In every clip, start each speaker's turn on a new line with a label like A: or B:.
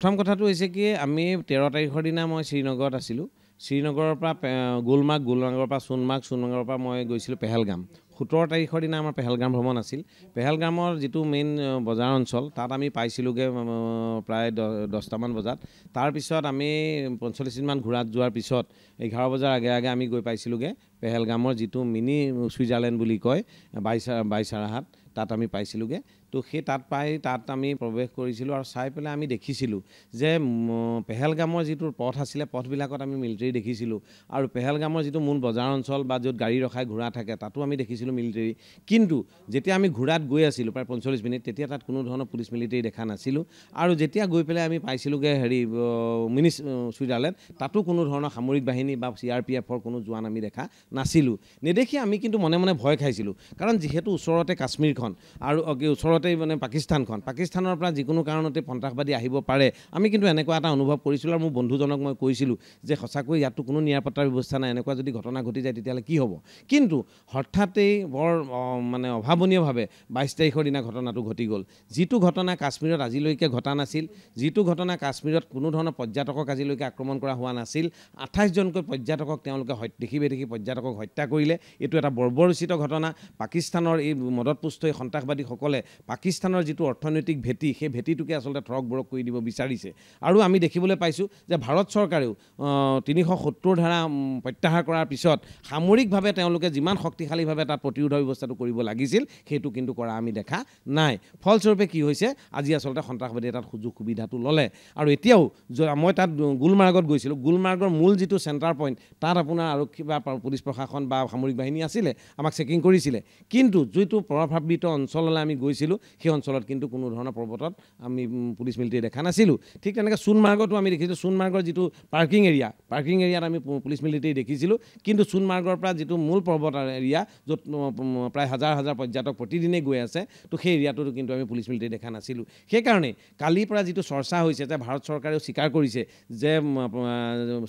A: প্ৰথম কথাটো হৈছে কি আমি 13 তাৰিখৰ দিনা মই শ্ৰীনগৰত আছিলোঁ। শ্ৰীনগৰৰ পৰা গুলমাৰ্গৰ পৰা সোণমাৰ্গৰ পৰা মই গৈছিলোঁ পেহেলগাম। 17 তাৰিখৰ দিনা আমাৰ পেহেলগাম ভ্ৰমণ আছিল। পেহেলগামৰ যিটো মেইন বজাৰ অঞ্চল তাত আমি পাইছিলোঁগৈ প্ৰায় 10টামান বজাত। তাৰপিছত আমি 45 মিনিটমান ঘূৰাত যোৱাৰ পিছত 11 বজাৰ আগে আমি গৈ পাইছিলোঁগৈ পেহেলগামৰ যিটো মিনি ছুইজাৰলেণ্ড বুলি কয় বাইচাৰাহাট, তাত আমি পাইছিলোঁগৈ। তো সেই তাত আমি প্ৰৱেশ কৰিছিলোঁ আৰু চাই পেলাই আমি দেখিছিলোঁ যে পেহেলগামৰ যিটো পথ আছিলে পথবিলাকত আমি মিলিটাৰী দেখিছিলোঁ আৰু পেহেলগামৰ যিটো মূল বজাৰ অঞ্চল বা য'ত গাড়ী ৰখাই ঘোঁৰা থাকে তাতো আমি দেখিছিলোঁ মিলিটাৰী। কিন্তু যেতিয়া আমি ঘোঁৰাত গৈ আছিলোঁ প্ৰায় 45 মিনিট তেতিয়া তাত কোনো ধৰণৰ পুলিচ মিলিটাৰী দেখা নাছিলোঁ। আৰু যেতিয়া গৈ পেলাই আমি পাইছিলোঁগৈ মিনি ছুইজাৰলেণ্ড, তাতো কোনো ধৰণৰ সামৰিক বাহিনী বা CRPFৰ কোনো জোৱান আমি দেখা নাছিলোঁ। নেদেখি আমি কিন্তু মনে মনে ভয় খাইছিলোঁ, কাৰণ যিহেতু ওচৰতে কাশ্মীৰখন আৰু ওচৰতে পাকিস্তানৰ পৰা যিকোনো কাৰণতে সন্ত্ৰাসবাদী আহিব পাৰে, আমি কিন্তু এনেকুৱা এটা অনুভৱ কৰিছিলোঁ। আৰু মোৰ বন্ধুজনক মই কৈছিলোঁ যে সঁচাকৈ ইয়াততো কোনো নিৰাপত্তাৰ ব্যৱস্থা নাই, এনেকুৱা যদি ঘটনা ঘটি যায় তেতিয়াহ'লে কি হ'ব। কিন্তু হঠাতেই বৰ অভাৱনীয়ভাৱে 22 তাৰিখৰ দিনা ঘটনাটো ঘটি গ'ল। যিটো ঘটনা কাশ্মীৰত আজিলৈকে ঘটা নাছিল, যিটো ঘটনা কাশ্মীৰত কোনো ধৰণৰ পৰ্যটকক আজিলৈকে আক্ৰমণ কৰা হোৱা নাছিল। 28জনকৈ পৰ্যটকক তেওঁলোকে দেখি পৰ্যটকক হত্যা কৰিলে। এইটো এটা বৰ্বৰোচিত ঘটনা। পাকিস্তানৰ এই মদতপুষ্ট সন্ত্ৰাসবাদীসকলে পাকিস্তানৰ যিটো অৰ্থনৈতিক ভেটি, সেই ভেটিটোকে আচলতে থৰক বৰক কৰি দিব বিচাৰিছে। আৰু আমি দেখিবলৈ পাইছোঁ যে ভাৰত চৰকাৰেও 370 ধাৰা প্ৰত্যাহাৰ কৰাৰ পিছত সামৰিকভাৱে তেওঁলোকে যিমান শক্তিশালীভাৱে তাত প্ৰতিৰোধৰ ব্যৱস্থাটো কৰিব লাগিছিল সেইটো কিন্তু কৰা আমি দেখা নাই। ফলস্বৰূপে কি হৈছে, আজি আচলতে সন্ত্ৰাসবাদীয়ে তাত সুযোগ সুবিধাটো ল'লে। আৰু এতিয়াও মই তাত গুলমাৰ্গত গৈছিলোঁ, গুলমাৰ্গৰ মূল যিটো চেণ্টাৰ পইণ্ট তাত আপোনাৰ আৰক্ষী বা পুলিচ প্ৰশাসন বা সামৰিক বাহিনী আছিলে, আমাক চেকিং কৰিছিলে। কিন্তু যিটো প্ৰভাৱিত অঞ্চললৈ আমি গৈছিলোঁ সেই অঞ্চলত কিন্তু কোনো ধৰণৰ পৰ্বতত আমি পুলিচ মিলিটাৰী দেখা নাছিলোঁ। ঠিক তেনেকৈ সোণমাৰ্গতো আমি দেখিছোঁ, সোণমাৰ্গৰ যিটো পাৰ্কিং এৰিয়াত আমি পুলিচ মিলিটাৰী দেখিছিলোঁ। কিন্তু সোণমাৰ্গৰ পৰা যিটো মূল পৰ্বত এৰিয়া য'ত প্ৰায় হাজাৰ পৰ্যটক প্ৰতিদিনেই গৈ আছে, তো সেই এৰিয়াটোতো কিন্তু আমি পুলিচ মিলিটাৰী দেখা নাছিলোঁ। সেইকাৰণে কালিৰ পৰা যিটো চৰ্চা হৈছে যে ভাৰত চৰকাৰেও স্বীকাৰ কৰিছে যে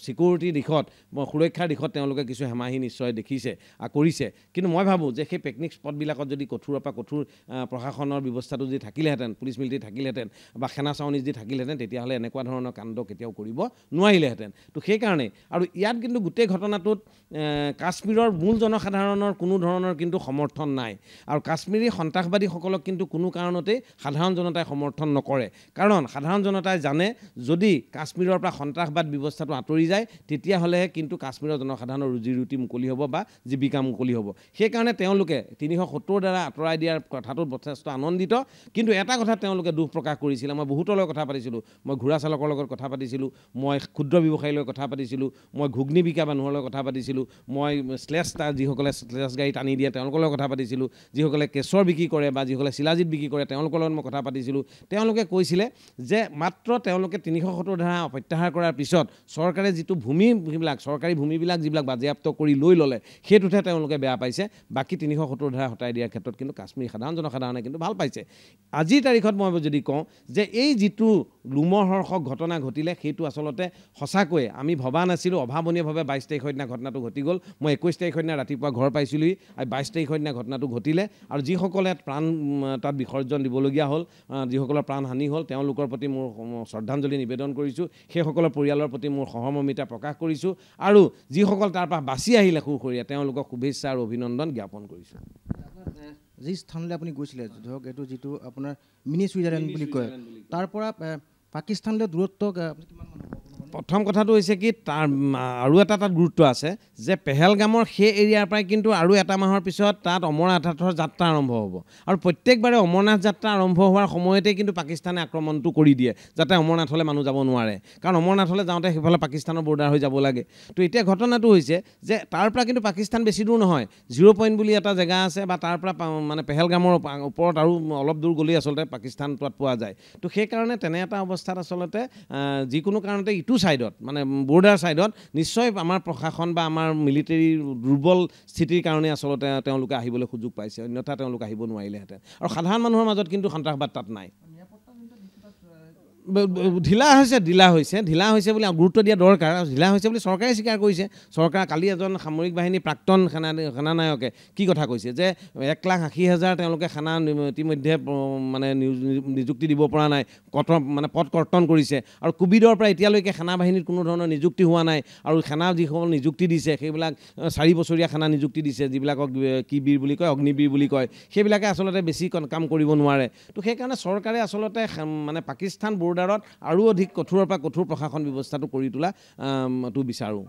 A: ছিকিউৰিটিৰ দিশত সুৰক্ষাৰ দিশত তেওঁলোকে কিছু হেমাহি নিশ্চয় দেখিছে কৰিছে। কিন্তু মই ভাবোঁ যে সেই পিকনিক স্পটবিলাকত যদি কঠোৰৰ পৰা কঠোৰ প্ৰশাসনৰ ব্যৱস্থাটো যদি থাকিলেহেঁতেন, পুলিচ মিলিটাৰী থাকিলেহেঁতেন বা সেনা চাউনি যদি থাকিলেহেঁতেন, তেতিয়াহ'লে এনেকুৱা ধৰণৰ কাণ্ড কেতিয়াও কৰিব নোৱাৰিলেহেঁতেন। তো সেইকাৰণে আৰু ইয়াত কিন্তু গোটেই ঘটনাটোত কাশ্মীৰৰ মূল জনসাধাৰণৰ কোনো ধৰণৰ কিন্তু সমৰ্থন নাই। আৰু কাশ্মীৰী সন্ত্ৰাসবাদীসকলক কিন্তু কোনো কাৰণতেই সাধাৰণ জনতাই সমৰ্থন নকৰে। কাৰণ সাধাৰণ জনতাই জানে যদি কাশ্মীৰৰ পৰা সন্ত্ৰাসবাদ ব্যৱস্থাটো আঁতৰি যায় তেতিয়াহ'লেহে কিন্তু কাশ্মীৰৰ জনসাধাৰণৰ ৰুজি ৰুটি মুকলি হ'ব বা জীৱিকা মুকলি হ'ব। সেইকাৰণে তেওঁলোকে 370 দ্বাৰা আঁতৰাই দিয়াৰ কথাটোত যথেষ্ট আনন্দিত। কিন্তু এটা কথা তেওঁলোকে দুখ প্ৰকাশ কৰিছিলে, মই বহুতৰ লগত কথা পাতিছিলোঁ, মই ঘোঁৰা চালকৰ লগত কথা পাতিছিলোঁ, মই ক্ষুদ্ৰ ব্যৱসায়ীৰ লগত কথা পাতিছিলোঁ, মই ঘুগনি বিকা মানুহৰ লগত কথা পাতিছিলোঁ, মই যিসকলে স্লেছ গাড়ী টানি দিয়ে তেওঁলোকৰ লগত কথা পাতিছিলোঁ, যিসকলে কেশৰ বিক্ৰী কৰে বা যিসকলে শিলাজিত বিক্ৰী কৰে তেওঁলোকৰ লগত মই কথা পাতিছিলোঁ। তেওঁলোকে কৈছিলে যে মাত্ৰ তেওঁলোকে 370 ধাৰা প্ৰত্যাহাৰ কৰাৰ পিছত চৰকাৰে যিটো চৰকাৰী ভূমিবিলাক যিবিলাক বাজেয়াপ্ত কৰি লৈ ল'লে সেইটোতহে তেওঁলোকে বেয়া পাইছে। বাকী 370 ধাৰা হটাই দিয়াৰ ক্ষেত্ৰত কিন্তু কাশ্মীৰ জনসাধাৰণে কিন্তু ভাল পাইছে। আজিৰ তাৰিখত মই যদি কওঁ যে এই যিটো লোমহৰ্ষক ঘটনা ঘটিলে সেইটো আচলতে সঁচাকৈয়ে আমি ভবা নাছিলোঁ। অভাৱনীয়ভাৱে 22 তাৰিখৰ দিনা ঘটনাটো ঘটি গ'ল। মই 21 তাৰিখৰ দিনা ৰাতিপুৱা ঘৰ পাইছিলোঁহি, আৰু 22 তাৰিখৰ দিনা ঘটনাটো ঘটিলে। আৰু যিসকলে প্ৰাণ তাত বিসৰ্জন দিবলগীয়া হ'ল, যিসকলৰ প্ৰাণহানি হ'ল, তেওঁলোকৰ প্ৰতি মোৰ শ্ৰদ্ধাঞ্জলি নিবেদন কৰিছোঁ। সেইসকলৰ পৰিয়ালৰ প্ৰতি মোৰ সহমৰ্মিতা প্ৰকাশ কৰিছোঁ। আৰু যিসকল তাৰ পৰা বাচি আহিলে সুৰসুৰীয়া তেওঁলোকক শুভেচ্ছা আৰু অভিনন্দন জ্ঞাপন কৰিছোঁ।
B: যি স্থানলৈ আপুনি গৈছিলে, ধৰক এইটো যিটো আপোনাৰ মিনি ছুইজাৰলেণ্ড বুলি কয়, তাৰ পৰা পাকিস্তানলৈ দূৰত্ব কিমান মান হ'ব?
A: প্ৰথম কথাটো হৈছে কি তাৰ আৰু এটা তাত গুৰুত্ব আছে যে পেহেলগামৰ সেই এৰিয়াৰ পৰাই কিন্তু আৰু এটা মাহৰ পিছত তাত অমৰনাথৰ যাত্ৰা আৰম্ভ হ'ব। আৰু প্ৰত্যেকবাৰে অমৰনাথ যাত্ৰা আৰম্ভ হোৱাৰ সময়তে কিন্তু পাকিস্তানে আক্ৰমণটো কৰি দিয়ে যাতে অমৰনাথলৈ মানুহ যাব নোৱাৰে। কাৰণ অমৰনাথলৈ যাওঁতে সেইফালে পাকিস্তানৰ বৰ্ডাৰ হৈ যাব লাগে। তো এতিয়া ঘটনাটো হৈছে যে তাৰ পৰা কিন্তু পাকিস্তান বেছি দূৰ নহয়, 0 পইণ্ট বুলি এটা জেগা আছে বা তাৰ পৰা মানে পেহেলগামৰ ওপৰত আৰু অলপ দূৰ গ'লেই আচলতে পাকিস্তান তাত পোৱা যায়। তো সেইকাৰণে তেনে এটা অৱস্থাত আচলতে যিকোনো কাৰণতে ইটো ছাইডত মানে বৰ্ডাৰ ছাইডত নিশ্চয় আমাৰ প্ৰশাসন বা আমাৰ মিলিটাৰী দুৰ্বল স্থিতিৰ কাৰণে আচলতে তেওঁলোকে আহিবলৈ সুযোগ পাইছে, অন্যথা তেওঁলোকে আহিব নোৱাৰিলেহেঁতেন। আৰু সাধাৰণ মানুহৰ মাজত কিন্তু সন্ত্ৰাসবাদ তাত নাই। ঢিলা হৈছে বুলি গুৰুত্ব দিয়া দৰকাৰ। ঢিলা হৈছে বুলি চৰকাৰে স্বীকাৰ কৰিছে। চৰকাৰ কালি এজন সামৰিক বাহিনী প্ৰাক্তন সেনানায়কে কি কথা কৈছে যে 1,80,000 তেওঁলোকে সেনা ইতিমধ্যে মানে নিযুক্তি দিব পৰা নাই, মানে পদ কৰ্তন কৰিছে। আৰু কোভিডৰ পৰা এতিয়ালৈকে সেনা বাহিনীত কোনো ধৰণৰ নিযুক্তি হোৱা নাই। আৰু সেনা যিসকল নিযুক্তি দিছে সেইবিলাক 4 বছৰীয়া সেনা নিযুক্তি দিছে, যিবিলাকক কি বীৰ বুলি কয়, অগ্নিবীৰ বুলি কয়। সেইবিলাকে আচলতে বেছি কাম কৰিব নোৱাৰে। তো সেইকাৰণে চৰকাৰে আচলতে মানে পাকিস্তান বৰ্ডাৰত আৰু অধিক কঠোৰৰ পৰা কঠোৰ প্ৰশাসন ব্যৱস্থাটো কৰি তোলাটো বিচাৰোঁ।